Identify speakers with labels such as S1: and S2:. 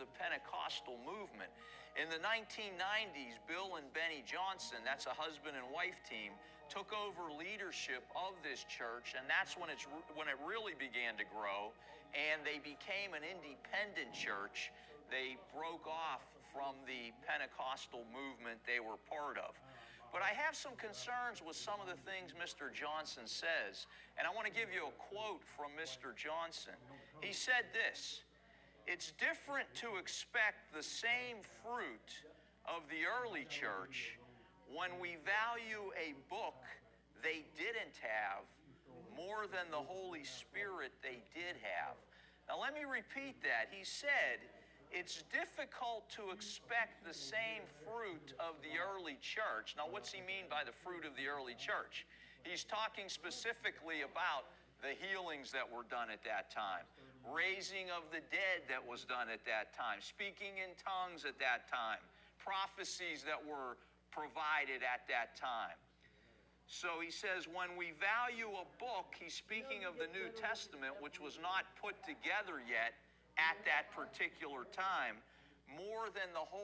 S1: the Pentecostal movement. In the 1990s, Bill and Benny Johnson, that's a husband and wife team, took over leadership of this church, and that's when it really began to grow, and they became an independent church. They broke off from the Pentecostal movement they were part of. But I have some concerns with some of the things Mr. Johnson says, and I want to give you a quote from Mr. Johnson. He said this: "It's different to expect the same fruit of the early church when we value a book they didn't have more than the Holy Spirit they did have." Now let me repeat that. He said, it's difficult to expect the same fruit of the early church. Now, what's he mean by the fruit of the early church? He's talking specifically about the healings that were done at that time, raising of the dead that was done at that time, speaking in tongues at that time, prophecies that were provided at that time. So he says when we value a book, he's speaking of the New Testament, which was not put together yet at that particular time, more than the whole